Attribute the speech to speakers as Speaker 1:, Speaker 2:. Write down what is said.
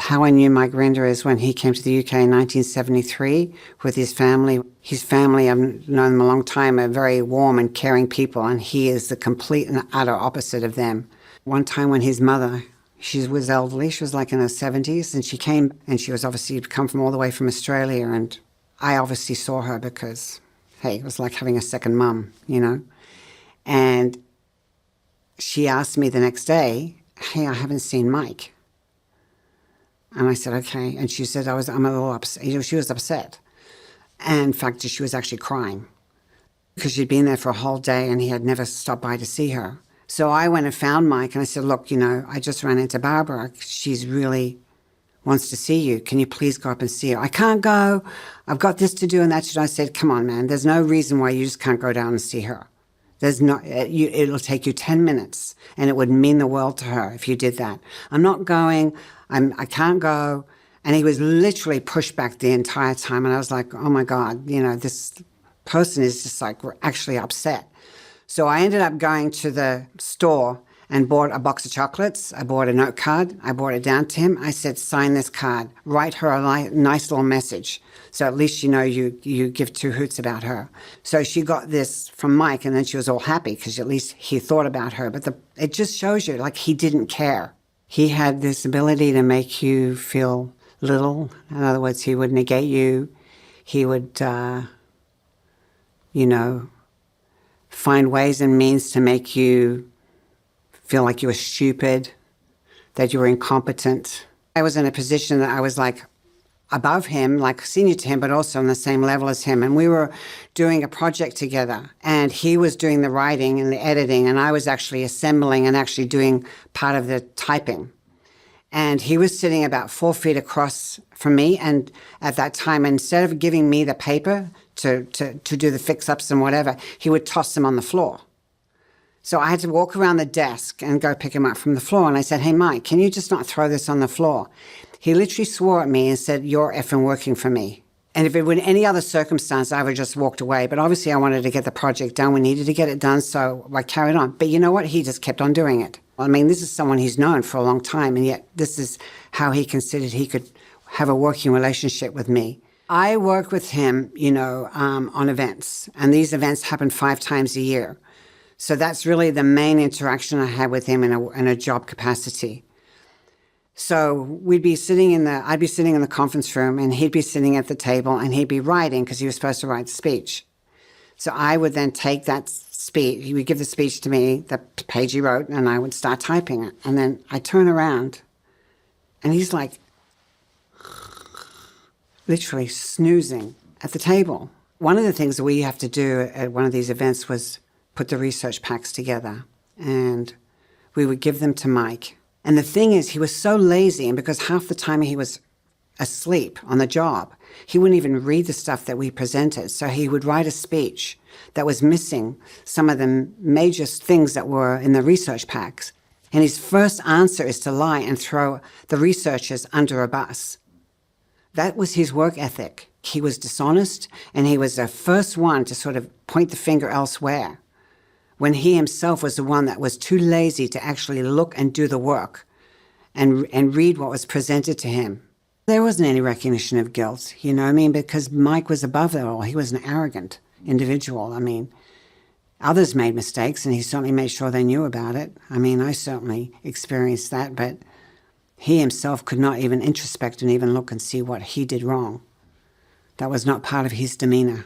Speaker 1: How I knew Mike Rinder is when he came to the UK in 1973 with his family. His family, I've known them a long time, are very warm and caring people, and he is the complete and utter opposite of them. One time when his mother, she was elderly, she was like in her 70s, and she came, and she was obviously come from all the way from Australia, and I obviously saw her because, hey, it was like having a second mum, you know. And she asked me the next day, hey, I haven't seen Mike. And I said, okay. And she said, I'm a little upset. You know, she was upset. And in fact, she was actually crying because she'd been there for a whole day and he had never stopped by to see her. So I went and found Mike and I said, look, you know, I just ran into Barbara. She's really wants to see you. Can you please go up and see her? I can't go. I've got this to do and that to do. I said, come on, man. There's no reason why you just can't go down and see her. There's no, it'll take you 10 minutes and it would mean the world to her if you did that. I'm not going. I can't go. And he was literally pushed back the entire time. And I was like, oh my God, you know, this person is just like actually upset. So I ended up going to the store and bought a box of chocolates. I bought a note card. I brought it down to him. I said, sign this card. Write her a nice little message. So at least you know you give two hoots about her. So she got this from Mike, and then she was all happy because at least he thought about her. But it just shows you, like, he didn't care. He had this ability to make you feel little. In other words, he would negate you. He would, you know, find ways and means to make you feel like you were stupid, that you were incompetent. I was in a position that I was like above him, like senior to him, but also on the same level as him. And we were doing a project together. And he was doing the writing and the editing, and I was actually assembling and actually doing part of the typing. And he was sitting about 4 feet across from me. And at that time, instead of giving me the paper to do the fix-ups and whatever, he would toss them on the floor. So I had to walk around the desk and go pick him up from the floor. And I said, hey, Mike, can you just not throw this on the floor? He literally swore at me and said, you're effing working for me. And if it were any other circumstance, I would have just walked away. But obviously I wanted to get the project done. We needed to get it done, so I carried on. But you know what? He just kept on doing it. I mean, this is someone he's known for a long time, and yet this is how he considered he could have a working relationship with me. I work with him, you know, on events, and these events happen 5 times a year. So that's really the main interaction I had with him in a job capacity. So I'd be sitting in the conference room, and he'd be sitting at the table, and he'd be writing because he was supposed to write the speech. So I would then take that speech, he would give the speech to me, the page he wrote, and I would start typing it. And then I turn around, and he's like literally snoozing at the table. One of the things that we have to do at one of these events was put the research packs together, and we would give them to Mike. And the thing is, he was so lazy, and because half the time he was asleep on the job, he wouldn't even read the stuff that we presented. So he would write a speech that was missing some of the major things that were in the research packs. And his first answer is to lie and throw the researchers under a bus. That was his work ethic. He was dishonest, and he was the first one to sort of point the finger elsewhere, when he himself was the one that was too lazy to actually look and do the work and read what was presented to him. There wasn't any recognition of guilt, you know what I mean? Because Mike was above it all. He was an arrogant individual. I mean, others made mistakes, and he certainly made sure they knew about it. I mean, I certainly experienced that, but he himself could not even introspect and even look and see what he did wrong. That was not part of his demeanor.